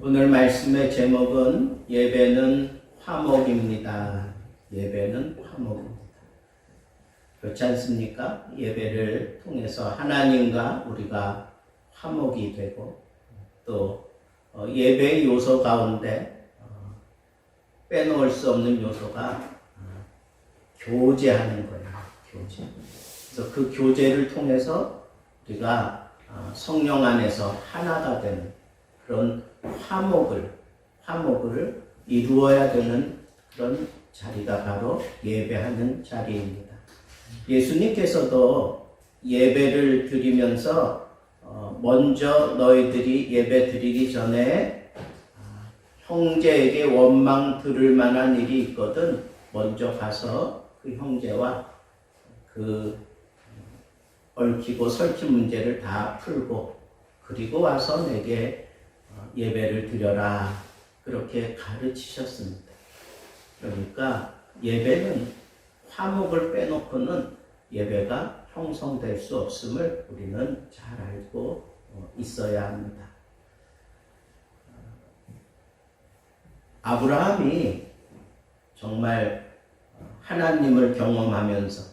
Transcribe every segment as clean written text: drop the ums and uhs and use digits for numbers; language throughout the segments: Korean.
오늘 말씀의 제목은 예배는 화목입니다. 예배는 화목입니다. 그렇지 않습니까? 예배를 통해서 하나님과 우리가 화목이 되고 또 예배의 요소 가운데 빼놓을 수 없는 요소가 교제하는 거예요. 교제. 그래서 그 교제를 통해서 우리가 성령 안에서 하나가 되는 그런 화목을 이루어야 되는 그런 자리가 바로 예배하는 자리입니다. 예수님께서도 예배를 드리면서 먼저 너희들이 예배 드리기 전에 형제에게 원망 들을 만한 일이 있거든 먼저 가서 그 형제와 그 얽히고 설킨 문제를 다 풀고 그리고 와서 내게 예배를 드려라 그렇게 가르치셨습니다. 그러니까 예배는 화목을 빼놓고는 예배가 형성될 수 없음을 우리는 잘 알고 있어야 합니다. 아브라함이 정말 하나님을 경험하면서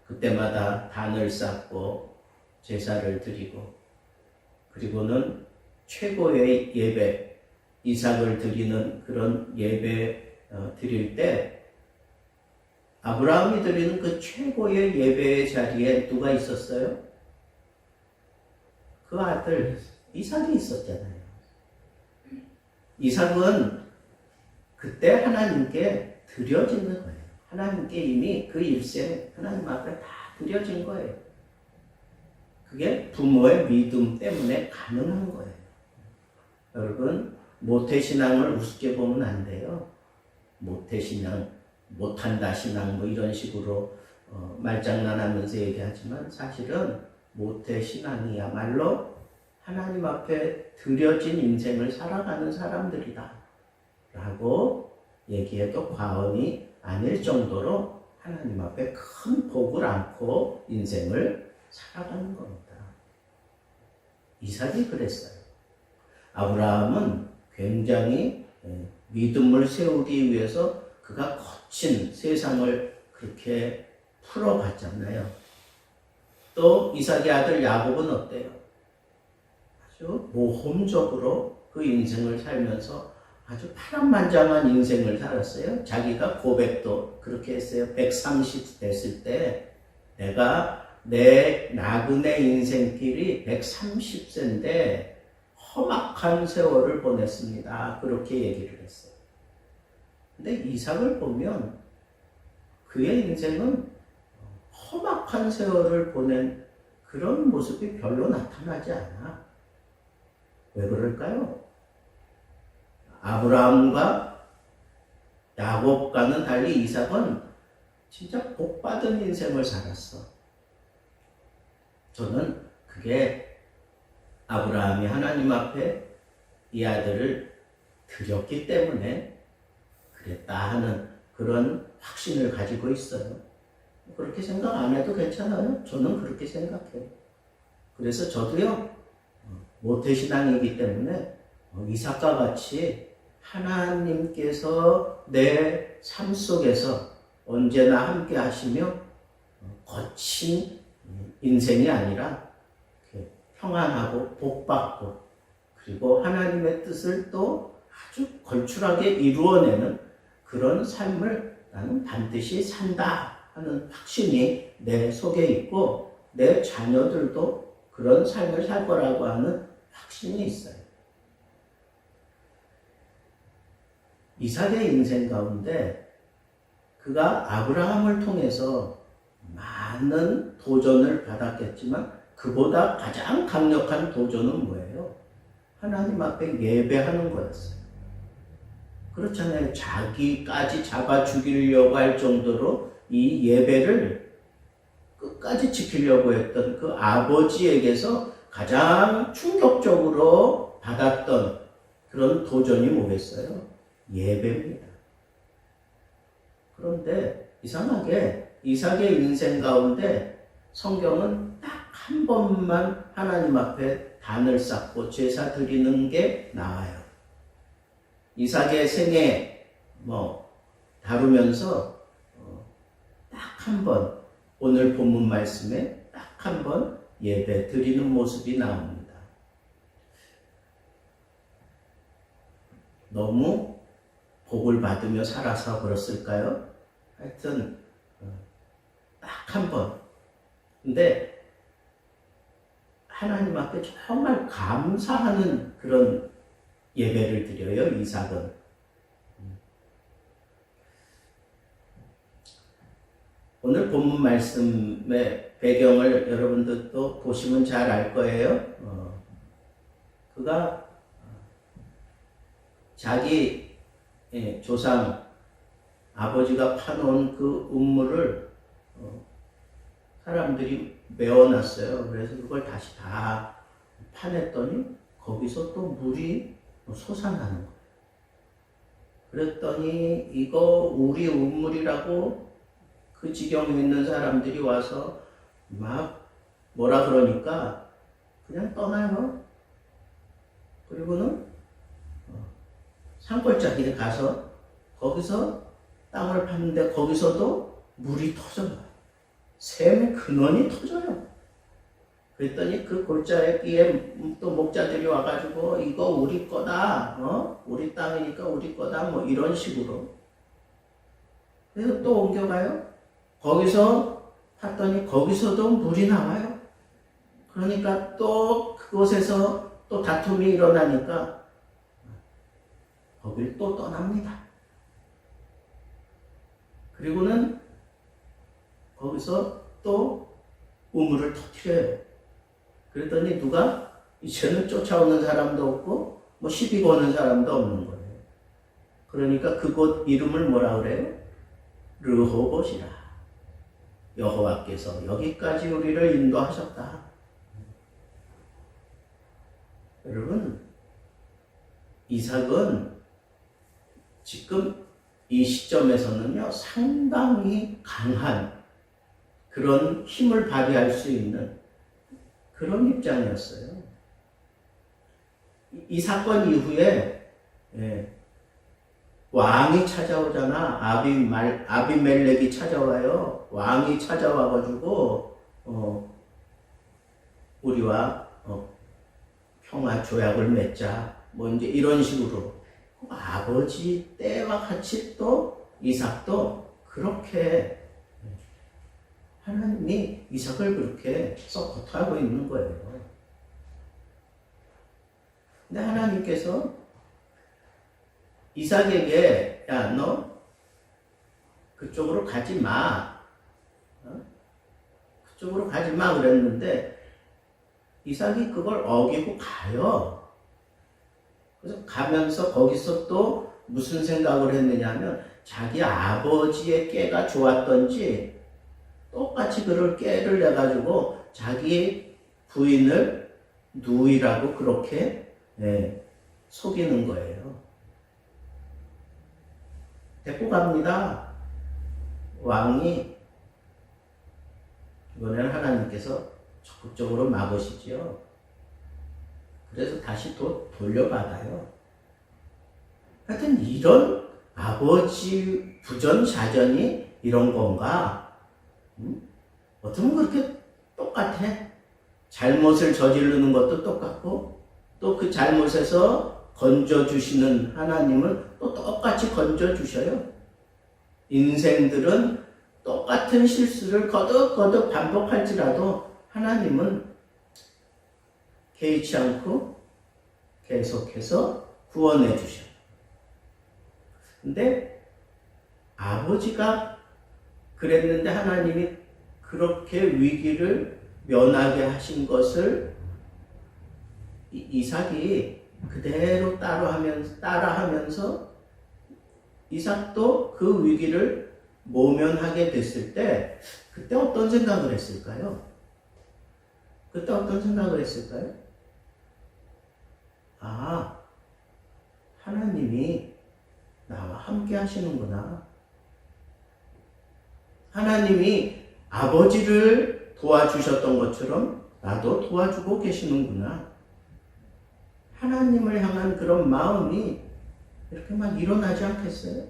그때마다 단을 쌓고 제사를 드리고 그리고는 최고의 예배, 이삭을 드리는 그런 예배 드릴 때 아브라함이 드리는 그 최고의 예배의 자리에 누가 있었어요? 그 아들 이삭이 있었잖아요. 이삭은 그때 하나님께 드려진 거예요. 하나님께 이미 그 일생 하나님 앞에 다 드려진 거예요. 그게 부모의 믿음 때문에 가능한 거예요. 여러분, 모태신앙을 우습게 보면 안 돼요. 모태신앙, 못한다 신앙 뭐 이런 식으로 말장난하면서 얘기하지만 사실은 모태신앙이야말로 하나님 앞에 드려진 인생을 살아가는 사람들이다 라고 얘기해도 과언이 아닐 정도로 하나님 앞에 큰 복을 안고 인생을 살아가는 겁니다. 이삭이 그랬어요. 아브라함은 굉장히 믿음을 세우기 위해서 그가 거친 세상을 그렇게 풀어갔잖아요. 또 이삭의 아들 야곱은 어때요? 아주 모험적으로 그 인생을 살면서 아주 파란만장한 인생을 살았어요. 자기가 고백도 그렇게 했어요. 130 됐을 때 내가 내 나그네 인생길이 130세인데 험악한 세월을 보냈습니다. 그렇게 얘기를 했어요. 근데 이삭을 보면 그의 인생은 험악한 세월을 보낸 그런 모습이 별로 나타나지 않아. 왜 그럴까요? 아브라함과 야곱과는 달리 이삭은 진짜 복받은 인생을 살았어. 저는 그게 아브라함이 하나님 앞에 이 아들을 드렸기 때문에 그랬다 하는 그런 확신을 가지고 있어요. 그렇게 생각 안 해도 괜찮아요. 저는 그렇게 생각해요. 그래서 저도요, 모태신앙이기 때문에 이삭과 같이 하나님께서 내 삶 속에서 언제나 함께 하시며 거친 인생이 아니라 평안하고 복받고 그리고 하나님의 뜻을 또 아주 걸출하게 이루어내는 그런 삶을 나는 반드시 산다 하는 확신이 내 속에 있고 내 자녀들도 그런 삶을 살 거라고 하는 확신이 있어요. 이삭의 인생 가운데 그가 아브라함을 통해서 많은 도전을 받았겠지만 그보다 가장 강력한 도전은 뭐예요? 하나님 앞에 예배하는 거였어요. 그렇잖아요. 자기까지 잡아 죽이려고 할 정도로 이 예배를 끝까지 지키려고 했던 그 아버지에게서 가장 충격적으로 받았던 그런 도전이 뭐겠어요? 예배입니다. 그런데 이상하게 이삭의 인생 가운데 성경은 딱 한 번만 하나님 앞에 단을 쌓고 제사 드리는 게 나와요. 이삭의 생애 다루면서 딱 한 번, 오늘 본문 말씀에 딱 한 번 예배 드리는 모습이 나옵니다. 너무 복을 받으며 살아서 그랬을까요? 하여튼 딱 한 번. 근데 하나님 앞에 정말 감사하는 그런 예배를 드려요, 이삭은. 오늘 본문 말씀의 배경을 여러분들도 보시면 잘 알 거예요. 그가 자기 조상 아버지가 파놓은 그 우물을 사람들이 메워놨어요. 그래서 그걸 다시 다 파냈더니 거기서 또 물이 솟아나는 거예요. 그랬더니 이거 우리 우물이라고 그 지경에 있는 사람들이 와서 막 뭐라 그러니까 그냥 떠나요. 그리고는 산골짜기에 가서 거기서 땅을 파는데 거기서도 물이 터져요. 샘의 근원이 터져요. 그랬더니 그 골짜기에 또 목자들이 와가지고 이거 우리 거다, 우리 땅이니까 우리 거다, 뭐 이런 식으로. 그래서 또 옮겨가요. 거기서 봤더니 거기서도 물이 나와요. 그러니까 또 그곳에서 또 다툼이 일어나니까 거길 또 떠납니다. 그리고는 거기서 또 우물을 터뜨려요. 그랬더니 누가 이제는 쫓아오는 사람도 없고 뭐 시비 거는 사람도 없는 거예요. 그러니까 그곳 이름을 뭐라 그래요? 르호봇이라. 여호와께서 여기까지 우리를 인도하셨다. 여러분, 이삭은 지금 이 시점에서는요, 상당히 강한 그런 힘을 발휘할 수 있는 그런 입장이었어요. 이 사건 이후에 왕이 찾아오잖아. 아비멜렉이 찾아와요. 왕이 찾아와가지고 우리와 평화 조약을 맺자. 뭐 이제 이런 식으로 아버지 때와 같이 또 이삭도 그렇게 하나님이 이삭을 그렇게 서포트하고 있는 거예요. 근데 하나님께서 이삭에게 야, 너 그쪽으로 가지 마. 그쪽으로 가지 마 그랬는데 이삭이 그걸 어기고 가요. 그래서 가면서 거기서 또 무슨 생각을 했느냐면 자기 아버지의 깨가 좋았던지 똑같이 그를 깨를 내가지고 자기 부인을 누이라고 그렇게 속이는 거예요. 데리고 갑니다. 왕이 이번에는 하나님께서 적극적으로 막으시지요. 그래서 다시 돌려받아요. 하여튼 이런 아버지 부전자전이 이런 건가? 어쩌면 그렇게 똑같아. 잘못을 저지르는 것도 똑같고 또 그 잘못에서 건져주시는 하나님은 또 똑같이 건져주셔요. 인생들은 똑같은 실수를 거듭거듭 반복할지라도 하나님은 개의치 않고 계속해서 구원해 주셔요. 근데 아버지가 그랬는데 하나님이 그렇게 위기를 면하게 하신 것을 이삭이 그대로 따라하면서 이삭도 그 위기를 모면하게 됐을 때 그때 어떤 생각을 했을까요? 아, 하나님이 나와 함께 하시는구나. 하나님이 아버지를 도와주셨던 것처럼 나도 도와주고 계시는구나. 하나님을 향한 그런 마음이 이렇게 막 일어나지 않겠어요?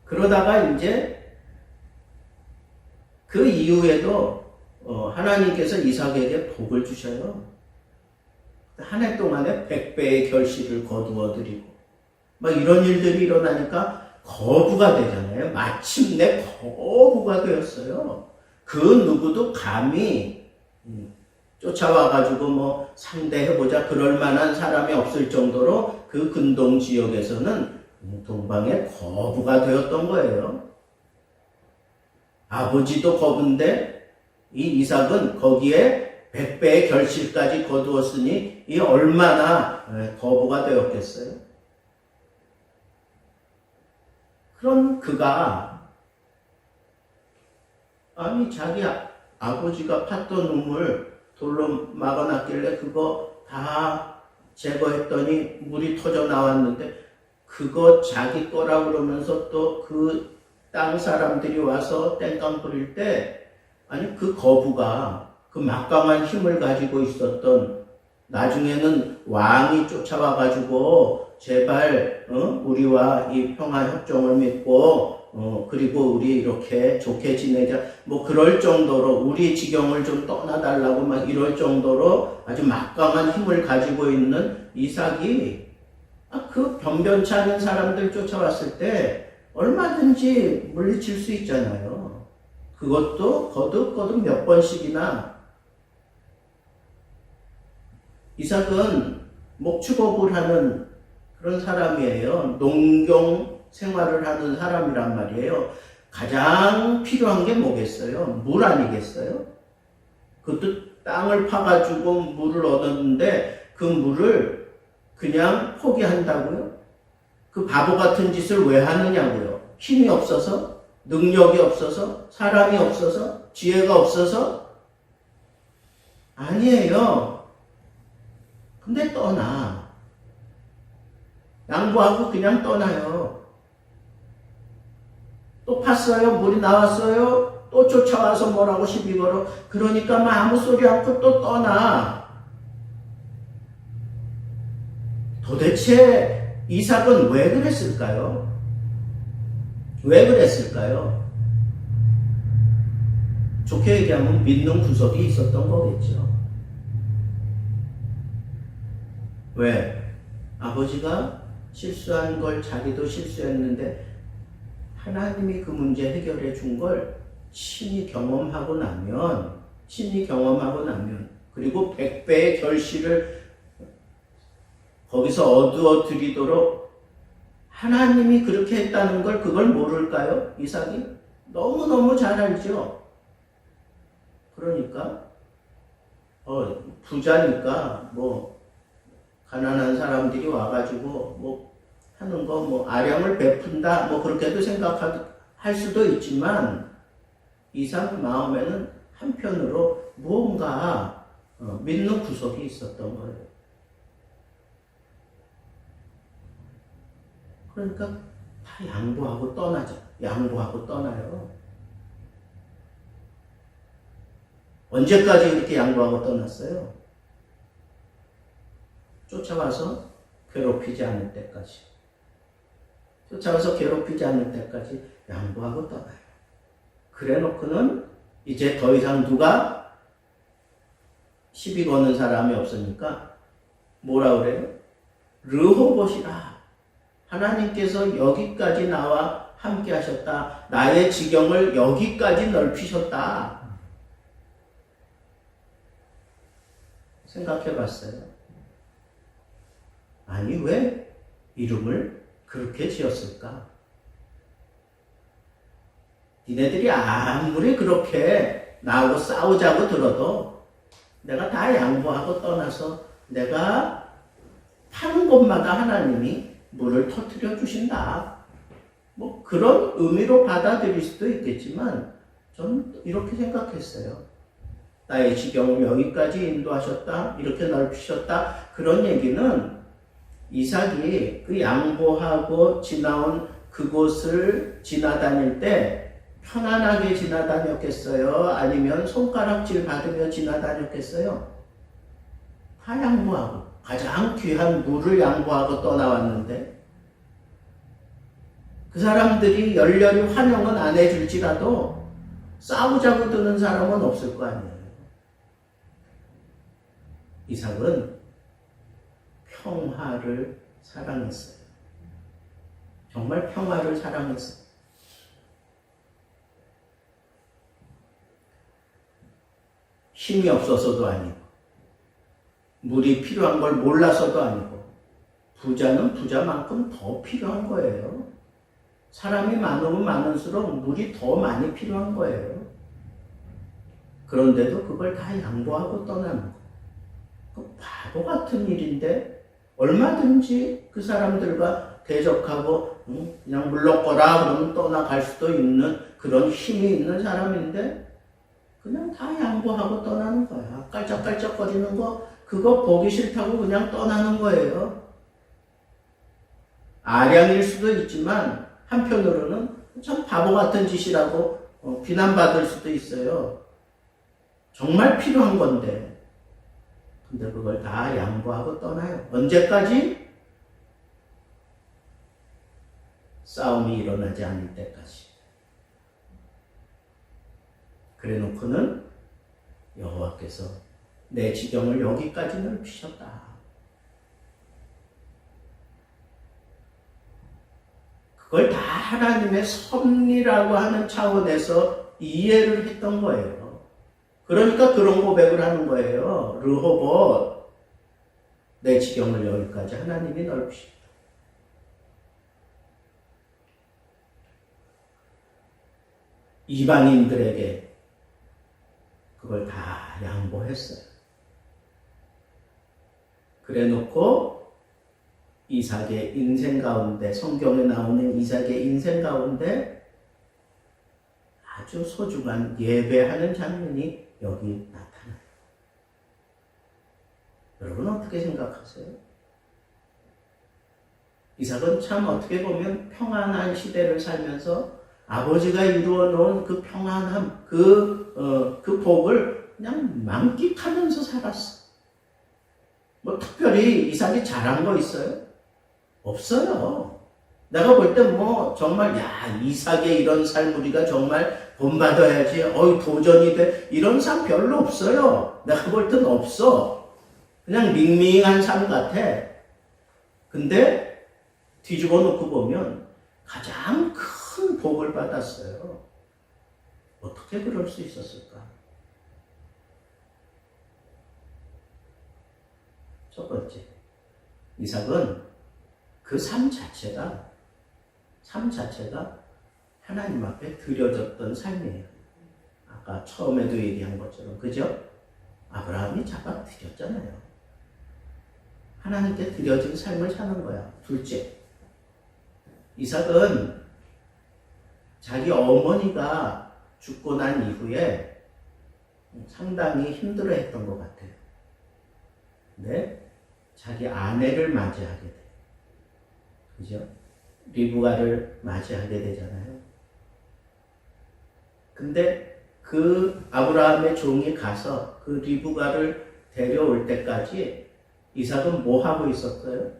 그러다가 이제 그 이후에도 하나님께서 이삭에게 복을 주셔요. 한 해 동안에 100배의 결실을 거두어 드리고 막 이런 일들이 일어나니까 거부가 되잖아요. 마침내 거부가 되었어요. 그 누구도 감히 쫓아와가지고 뭐 상대해보자 그럴 만한 사람이 없을 정도로 그 근동 지역에서는 동방의 거부가 되었던 거예요. 아버지도 거부인데 이 이삭은 거기에 100배의 결실까지 거두었으니 이 얼마나 거부가 되었겠어요. 그런 그가 아니 자기 아버지가 팠던 우물 돌로 막아놨길래 그거 다 제거했더니 물이 터져 나왔는데 그거 자기 거라 그러면서 또 그 땅 사람들이 와서 땡깡 부릴 때 아니 그 거부가 그 막강한 힘을 가지고 있었던 나중에는 왕이 쫓아와가지고 제발 우리와 이 평화협정을 맺고 그리고 우리 이렇게 좋게 지내자 뭐 그럴 정도로 우리 지경을 좀 떠나달라고 막 이럴 정도로 아주 막강한 힘을 가지고 있는 이삭이 그 변변치 않은 사람들 쫓아왔을 때 얼마든지 물리칠 수 있잖아요. 그것도 거듭 몇 번씩이나. 이삭은 목축업을 하는 그런 사람이에요. 농경 생활을 하는 사람이란 말이에요. 가장 필요한 게 뭐겠어요? 물 아니겠어요? 그것도 땅을 파가지고 물을 얻었는데 그 물을 그냥 포기한다고요? 그 바보 같은 짓을 왜 하느냐고요? 힘이 없어서? 능력이 없어서? 사람이 없어서? 지혜가 없어서? 아니에요. 근데 떠나. 양보하고 그냥 떠나요. 또 팠어요? 물이 나왔어요? 또 쫓아와서 뭐라고 시비 걸어? 그러니까 막 아무 소리 않고 또 떠나. 도대체 이삭은 왜 그랬을까요? 왜 그랬을까요? 좋게 얘기하면 믿는 구석이 있었던 거겠죠. 왜? 아버지가 실수한 걸 자기도 실수했는데 하나님이 그 문제 해결해 준 걸 친히 경험하고 나면 그리고 100배의 결실을 거기서 얻어 드리도록 하나님이 그렇게 했다는 걸 그걸 모를까요? 이삭이? 너무너무 잘 알죠. 그러니까 부자니까 뭐 가난한 사람들이 와가지고 뭐 하는 거 뭐 아량을 베푼다 뭐 그렇게도 생각할 수도 있지만 이삭 마음에는 한편으로 무언가 믿는 구석이 있었던 거예요. 그러니까 다 양보하고 떠나죠. 양보하고 떠나요. 언제까지 이렇게 양보하고 떠났어요? 쫓아와서 괴롭히지 않을 때까지. 쫓아와서 괴롭히지 않을 때까지 양보하고 떠나요. 그래 놓고는 이제 더 이상 누가 시비 거는 사람이 없으니까 뭐라 그래요? 르호봇이라. 하나님께서 여기까지 나와 함께 하셨다. 나의 지경을 여기까지 넓히셨다. 생각해 봤어요. 아니, 왜 이름을 그렇게 지었을까? 니네들이 아무리 그렇게 나하고 싸우자고 들어도 내가 다 양보하고 떠나서 내가 파는 곳마다 하나님이 물을 터뜨려 주신다. 뭐 그런 의미로 받아들일 수도 있겠지만 저는 이렇게 생각했어요. 나의 지경을 여기까지 인도하셨다. 이렇게 넓히셨다. 그런 얘기는 이삭이 그 양보하고 지나온 그곳을 지나다닐 때 편안하게 지나다녔겠어요? 아니면 손가락질 받으며 지나다녔겠어요? 다 양보하고 가장 귀한 물을 양보하고 떠나왔는데 그 사람들이 열렬히 환영은 안 해줄지라도 싸우자고 드는 사람은 없을 거 아니에요. 이삭은 평화를 사랑했어요. 정말 평화를 사랑했어요. 힘이 없어서도 아니고 물이 필요한 걸 몰라서도 아니고 부자는 부자만큼 더 필요한 거예요. 사람이 많으면 많을수록 물이 더 많이 필요한 거예요. 그런데도 그걸 다 양보하고 떠나는 거. 그 바보 같은 일인데 얼마든지 그 사람들과 대적하고 그냥 물러거라 그러면 떠나갈 수도 있는 그런 힘이 있는 사람인데 그냥 다 양보하고 떠나는 거야. 깔짝깔짝거리는 거 그거 보기 싫다고 그냥 떠나는 거예요. 아량일 수도 있지만 한편으로는 참 바보 같은 짓이라고 비난받을 수도 있어요. 정말 필요한 건데 근데 그걸 다 양보하고 떠나요. 언제까지? 싸움이 일어나지 않을 때까지. 그래 놓고는 여호와께서 내 지경을 여기까지 넓히셨다. 그걸 다 하나님의 섭리라고 하는 차원에서 이해를 했던 거예요. 그러니까 그런 고백을 하는 거예요. 르호봇, 내 지경을 여기까지 하나님이 넓히셨다. 이방인들에게 그걸 다 양보했어요. 그래 놓고 이삭의 인생 가운데, 성경에 나오는 이삭의 인생 가운데 아주 소중한 예배하는 장면이 여기 나타나요. 여러분 어떻게 생각하세요? 이삭은 참 어떻게 보면 평안한 시대를 살면서 아버지가 이루어 놓은 그 평안함, 그 복을 그냥 만끽하면서 살았어. 뭐 특별히 이삭이 잘한 거 있어요? 없어요. 내가 볼 때 뭐 정말 이삭의 이런 삶 우리가 정말 본받아야지. 도전이 돼. 이런 삶 별로 없어요. 내가 볼 땐 없어. 그냥 밍밍한 삶 같아. 근데 뒤집어 놓고 보면 가장 큰 복을 받았어요. 어떻게 그럴 수 있었을까? 첫 번째, 이삭은 그 삶 자체가 하나님 앞에 드려졌던 삶이에요. 아까 처음에도 얘기한 것처럼, 그죠? 아브라함이 잡아 드렸잖아요. 하나님께 드려진 삶을 사는 거야. 둘째, 이삭은 자기 어머니가 죽고 난 이후에 상당히 힘들어했던 것 같아요. 근데 자기 아내를 맞이하게 돼요. 그죠? 리브가를 맞이하게 되잖아요. 근데 그 아브라함의 종이 가서 그 리브가를 데려올 때까지 이삭은 뭐 하고 있었어요?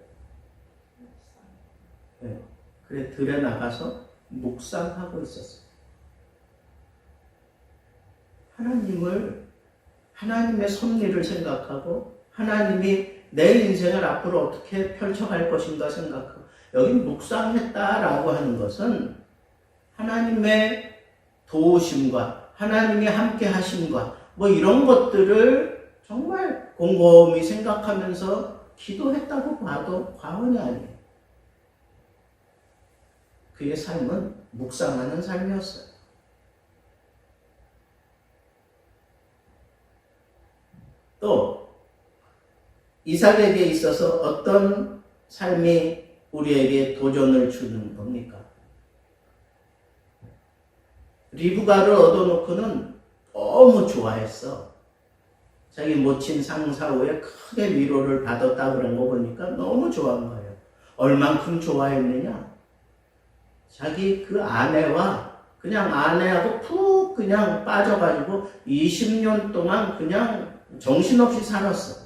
네. 그래 들에 나가서 묵상하고 있었어요. 하나님의 섭리를 생각하고 하나님이 내 인생을 앞으로 어떻게 펼쳐갈 것인가 생각하고 여기 묵상했다라고 하는 것은 하나님의 도우심과 하나님이 함께 하심과 뭐 이런 것들을 정말 곰곰이 생각하면서 기도했다고 봐도 과언이 아니에요. 그의 삶은 묵상하는 삶이었어요. 또 이삭에게 있어서 어떤 삶이 우리에게 도전을 주는 겁니까? 리브가를 얻어놓고는 너무 좋아했어. 자기 모친 상사 후에 크게 위로를 받았다 그런 거 보니까 너무 좋아한 거예요. 얼만큼 좋아했느냐? 자기 그 아내와 그냥 아내하고 푹 그냥 빠져가지고 20년 동안 그냥 정신없이 살았어.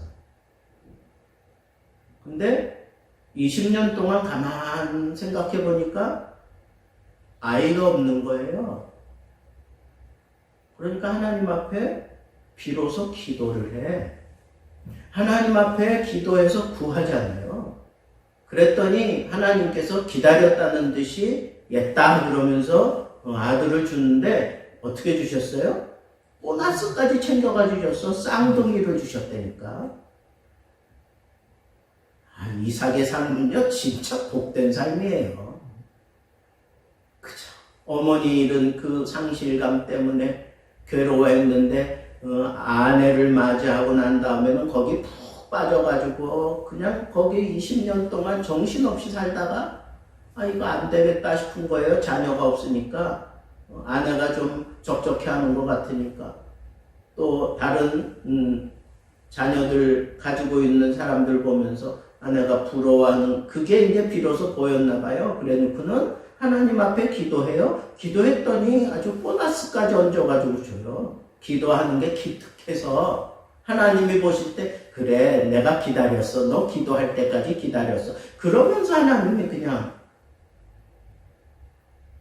근데 20년 동안 가만 생각해 보니까 아이가 없는 거예요. 그러니까 하나님 앞에 비로소 기도를 해. 하나님 앞에 기도해서 구하잖아요. 그랬더니 하나님께서 기다렸다는 듯이 옛다 그러면서 아들을 주는데 어떻게 주셨어요? 보너스까지 챙겨가 주셨어. 쌍둥이를 주셨다니까. 이삭의 삶은요 진짜 복된 삶이에요. 그죠? 어머니 잃은 그 상실감 때문에 괴로워했는데 아내를 맞이하고 난 다음에는 거기 푹 빠져가지고 그냥 거기 20년 동안 정신없이 살다가 이거 안 되겠다 싶은 거예요. 자녀가 없으니까. 아내가 좀 적적해 하는 것 같으니까. 또 다른 자녀들 가지고 있는 사람들 보면서 아내가 부러워하는 그게 이제 비로소 보였나 봐요. 그래 놓고는 하나님 앞에 기도해요. 기도했더니 아주 보너스까지 얹어가지고 줘요. 기도하는 게 기특해서 하나님이 보실 때 그래 내가 기다렸어. 너 기도할 때까지 기다렸어. 그러면서 하나님이 그냥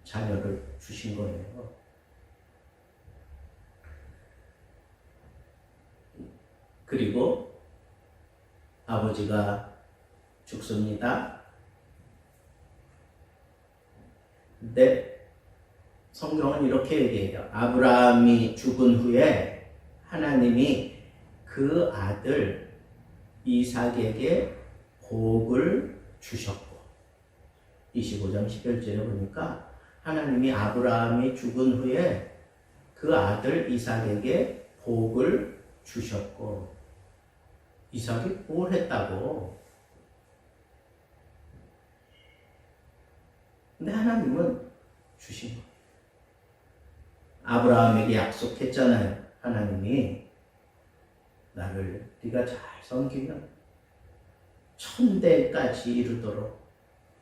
자녀를 주신 거예요. 그리고 아버지가 죽습니다. 근데 성경은 이렇게 얘기해요. 아브라함이 죽은 후에 하나님이 그 아들 이삭에게 복을 주셨고 25장 11절에 보니까 하나님이 아브라함이 죽은 후에 그 아들 이삭에게 복을 주셨고 이삭이 뭘 했다고? 근데 하나님은 주신 거예요. 아브라함에게 약속했잖아요. 하나님이 나를 네가 잘 섬기면 1000대까지 이르도록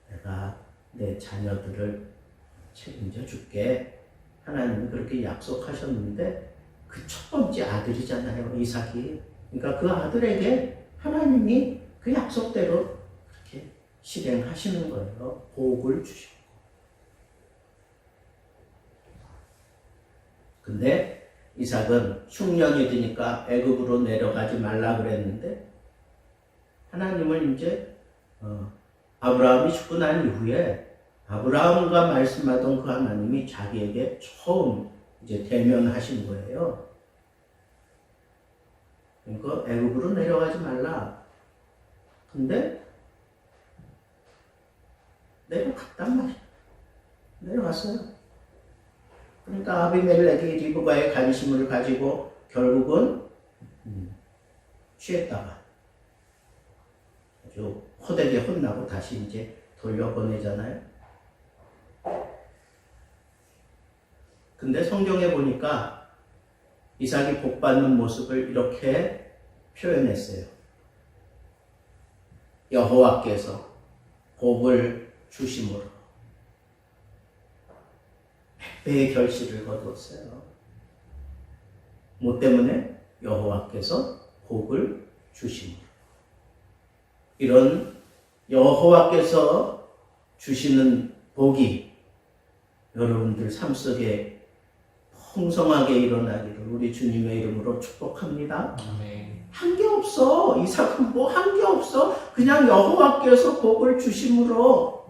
내가 내 자녀들을 책임져 줄게. 하나님이 그렇게 약속하셨는데 그 첫 번째 아들이잖아요. 이삭이. 그러니까 그 아들에게 하나님이 그 약속대로 그렇게 실행하시는 거예요. 복을 주셨고. 근데 이삭은 흉년이 드니까 애굽으로 내려가지 말라 그랬는데 하나님은 이제 아브라함이 죽고 난 이후에 아브라함과 말씀하던 그 하나님이 자기에게 처음 이제 대면하신 거예요. 그러니까 애굽으로 내려가지 말라. 근데 내려갔단 말이야. 내려갔어요. 그러니까 아비멜렉이 리브가의 관심을 가지고 결국은 취했다가 아주 호되게 혼나고 다시 이제 돌려보내잖아요. 근데 성경에 보니까 이삭이 복받는 모습을 이렇게 표현했어요. 여호와께서 복을 주심으로 100배의 결실을 거두었어요. 뭐 때문에? 여호와께서 복을 주심으로. 이런 여호와께서 주시는 복이 여러분들 삶 속에 풍성하게 일어나기를 우리 주님의 이름으로 축복합니다. 한 게 없어. 이삭은 뭐 한 게 없어. 그냥 여호와께서 복을 주심으로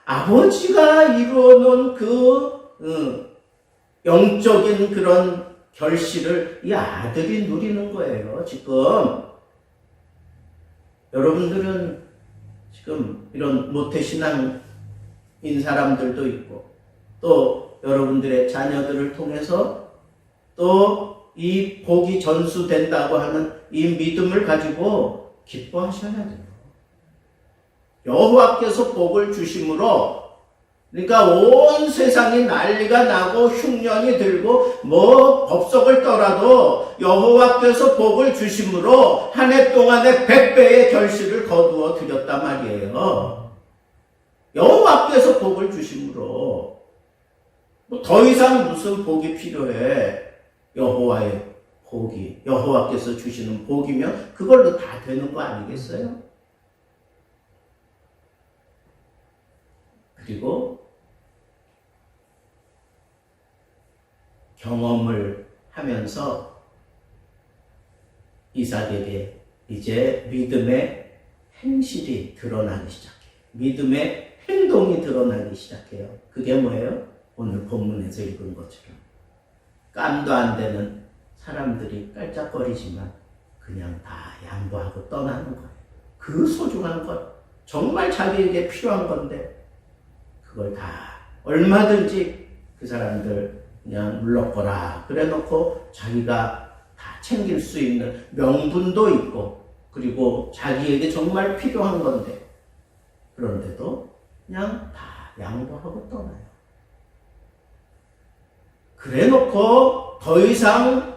아버지가 이루어놓은 그 영적인 그런 결실을 이 아들이 누리는 거예요. 지금 여러분들은 지금 이런 모태신앙인 사람들도 있고 또 여러분들의 자녀들을 통해서 또 이 복이 전수된다고 하는 이 믿음을 가지고 기뻐하셔야 돼요. 여호와께서 복을 주심으로 그러니까 온 세상이 난리가 나고 흉년이 들고 뭐 법석을 떠라도 여호와께서 복을 주심으로 한 해 동안에 100배의 결실을 거두어 드렸단 말이에요. 여호와께서 복을 주심으로 뭐 더 이상 무슨 복이 필요해. 여호와의 복이 여호와께서 주시는 복이면 그걸로 다 되는 거 아니겠어요? 그리고 경험을 하면서 이삭에게 이제 믿음의 행실이 드러나기 시작해요. 믿음의 행동이 드러나기 시작해요. 그게 뭐예요? 오늘 본문에서 읽은 것처럼 깜도 안 되는 사람들이 깔짝거리지만 그냥 다 양보하고 떠나는 거예요. 그 소중한 것, 정말 자기에게 필요한 건데 그걸 다 얼마든지 그 사람들 그냥 물러거라 그래 놓고 자기가 다 챙길 수 있는 명분도 있고 그리고 자기에게 정말 필요한 건데 그런데도 그냥 다 양보하고 떠나요. 그래 놓고 더 이상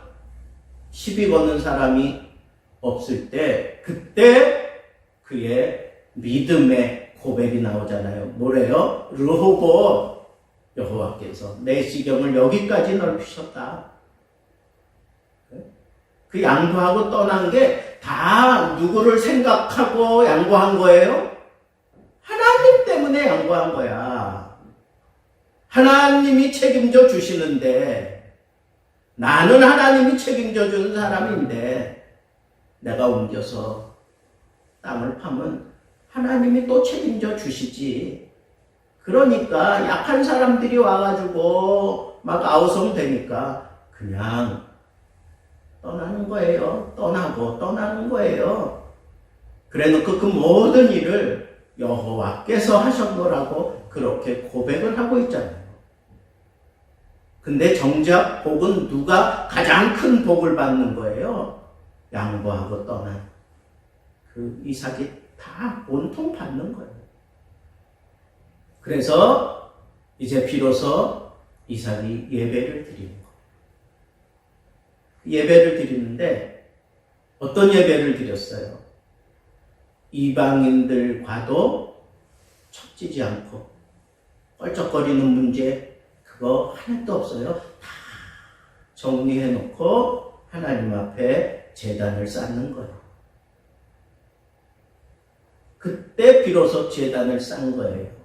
시비 거는 사람이 없을 때 그때 그의 믿음의 고백이 나오잖아요. 뭐래요? 르호보 여호와께서 내 시경을 여기까지 넓히셨다. 그 양보하고 떠난 게 다 누구를 생각하고 양보한 거예요? 하나님 때문에 양보한 거야. 하나님이 책임져 주시는데 나는 하나님이 책임져 주는 사람인데 내가 옮겨서 땅을 파면 하나님이 또 책임져 주시지. 그러니까 약한 사람들이 와가지고 막 아우성되니까 그냥 떠나는 거예요. 떠나고 떠나는 거예요. 그래놓고 그 모든 일을 여호와께서 하셨노라고 그렇게 고백을 하고 있잖아요. 근데 정작 복은 누가 가장 큰 복을 받는 거예요? 양보하고 떠난 그 이삭이 다 온통 받는 거예요. 그래서 이제 비로소 이삭이 예배를 드리는 거예요. 예배를 드리는데 어떤 예배를 드렸어요? 이방인들과도 척지지 않고 껄쩍거리는 문제 그거 하나도 없어요. 다 정리해놓고 하나님 앞에 제단을 쌓는 거예요. 그때 비로소 제단을 쌓은 거예요.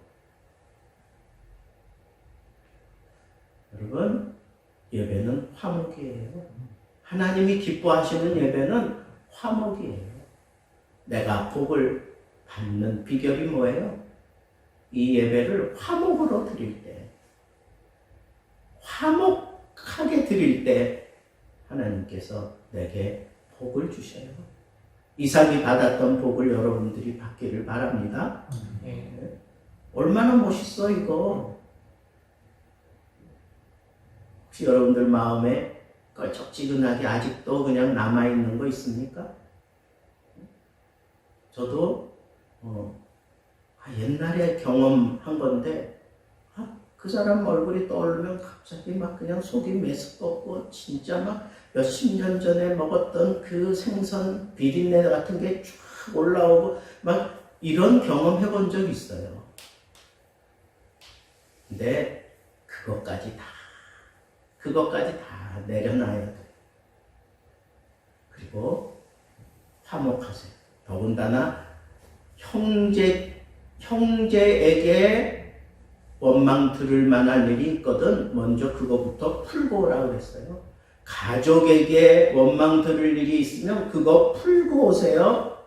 여러분, 예배는 화목이에요. 하나님이 기뻐하시는 예배는 화목이에요. 내가 복을 받는 비결이 뭐예요? 이 예배를 화목으로 드릴 때, 화목하게 드릴 때 하나님께서 내게 복을 주셔요. 이삭이 받았던 복을 여러분들이 받기를 바랍니다. 얼마나 멋있어 이거. 혹시 여러분들 마음에 껄쩍지근하게 아직도 그냥 남아있는 거 있습니까? 저도 옛날에 경험한 건데 그 사람 얼굴이 떠오르면 갑자기 막 그냥 속이 메스껍고 진짜 막 몇십 년 전에 먹었던 그 생선 비린내 같은 게 쫙 올라오고 막 이런 경험 해본 적 있어요. 근데 그것까지 다 내려놔야 돼요. 그리고 화목하세요. 더군다나 형제에게 원망 들을 만한 일이 있거든 먼저 그거부터 풀고 오라고 그랬어요. 가족에게 원망 들을 일이 있으면 그거 풀고 오세요.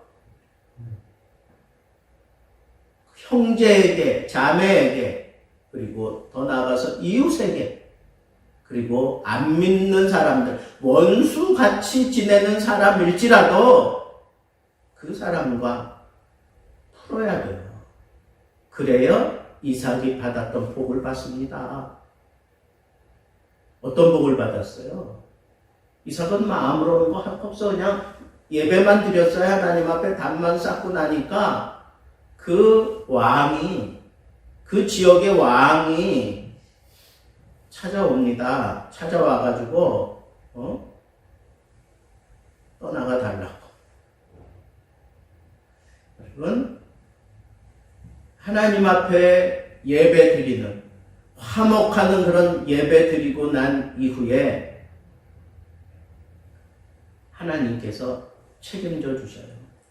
형제에게, 자매에게, 그리고 더 나아가서 이웃에게, 그리고 안 믿는 사람들, 원수같이 지내는 사람일지라도 그 사람과 풀어야 돼요. 그래야 이삭이 받았던 복을 받습니다. 어떤 복을 받았어요? 이삭은 아무런 거 할 거 없어. 그냥 예배만 드렸어요. 하나님 앞에 단만 쌓고 나니까 그 왕이, 그 지역의 왕이 찾아옵니다. 찾아와가지고 떠나가 달라고. 여러분, 하나님 앞에 예배 드리는, 화목하는 그런 예배 드리고 난 이후에 하나님께서 책임져 주셔요.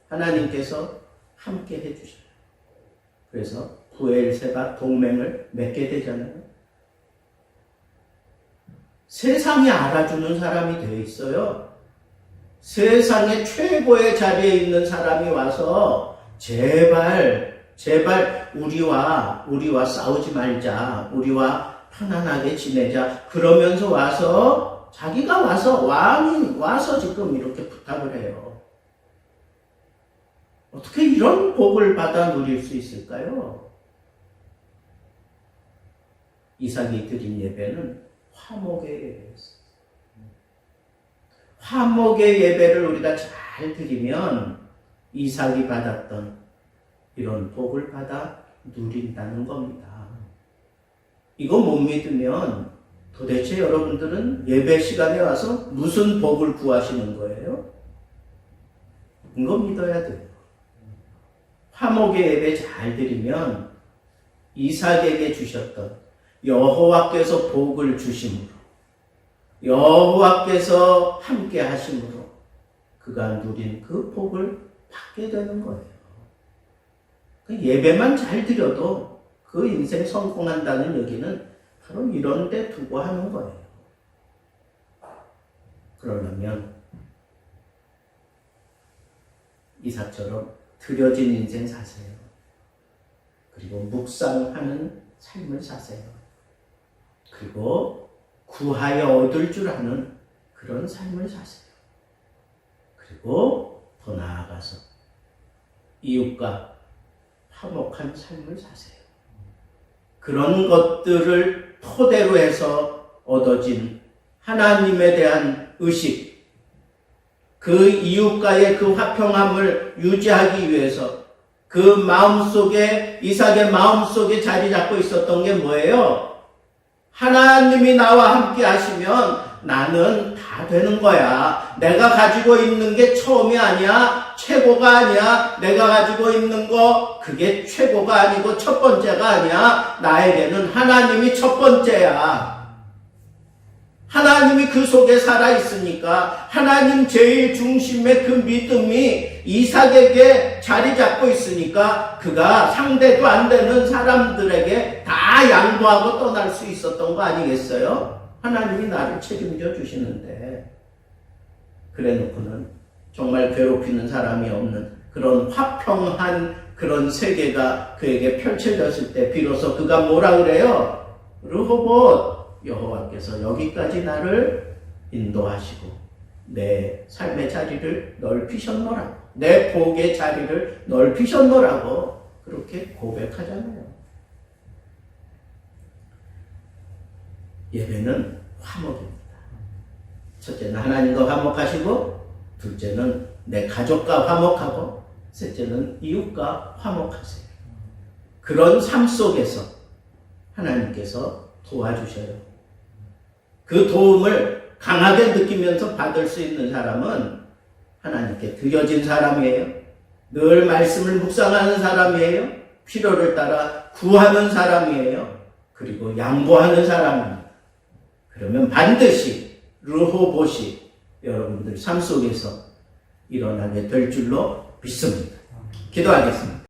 하나님께서 함께 해 주셔요. 그래서 부엘세바 동맹을 맺게 되잖아요. 세상이 알아주는 사람이 되어 있어요. 세상의 최고의 자리에 있는 사람이 와서 제발 우리와 싸우지 말자. 우리와 편안하게 지내자. 그러면서 와서 자기가 와서 왕이 와서 지금 이렇게 부탁을 해요. 어떻게 이런 복을 받아 누릴 수 있을까요? 이삭이 드린 예배는 화목의 예배였어요. 화목의 예배를 우리가 잘 드리면 이삭이 받았던 이런 복을 받아 누린다는 겁니다. 이거 못 믿으면 도대체 여러분들은 예배 시간에 와서 무슨 복을 구하시는 거예요? 이거 믿어야 돼요. 화목의 예배 잘 드리면 이삭에게 주셨던 여호와께서 복을 주심으로, 여호와께서 함께 하심으로 그가 누린 그 복을 받게 되는 거예요. 예배만 잘 드려도 그 인생 성공한다는 얘기는 바로 이런 데 두고 하는 거예요. 그러려면 이삭처럼 드려진 인생 사세요. 그리고 묵상하는 삶을 사세요. 그리고 구하여 얻을 줄 아는 그런 삶을 사세요. 그리고 더 나아가서 이웃과 화목한 삶을 사세요. 그런 것들을 토대로 해서 얻어진 하나님에 대한 의식, 그 이웃과의 그 화평함을 유지하기 위해서 그 마음속에, 이삭의 마음속에 자리 잡고 있었던 게 뭐예요? 하나님이 나와 함께 하시면 나는 다 되는 거야. 내가 가지고 있는 게 처음이 아니야. 최고가 아니야. 내가 가지고 있는 거 그게 최고가 아니고 첫 번째가 아니야. 나에게는 하나님이 첫 번째야. 하나님이 그 속에 살아있으니까 하나님 제일 중심의 그 믿음이 이삭에게 자리 잡고 있으니까 그가 상대도 안 되는 사람들에게 다 양보하고 떠날 수 있었던 거 아니겠어요? 하나님이 나를 책임져 주시는데, 그래 놓고는 정말 괴롭히는 사람이 없는 그런 화평한 그런 세계가 그에게 펼쳐졌을 때 비로소 그가 뭐라 그래요? 르호봇, 여호와께서 여기까지 나를 인도하시고 내 삶의 자리를 넓히셨노라고, 내 복의 자리를 넓히셨노라고 그렇게 고백하잖아요. 예배는 화목입니다. 첫째는 하나님과 화목하시고, 둘째는 내 가족과 화목하고, 셋째는 이웃과 화목하세요. 그런 삶 속에서 하나님께서 도와주셔요. 그 도움을 강하게 느끼면서 받을 수 있는 사람은 하나님께 드려진 사람이에요. 늘 말씀을 묵상하는 사람이에요. 필요를 따라 구하는 사람이에요. 그리고 양보하는 사람입니다. 그러면 반드시 르호봇이 여러분들 삶 속에서 일어나게 될 줄로 믿습니다. 기도하겠습니다.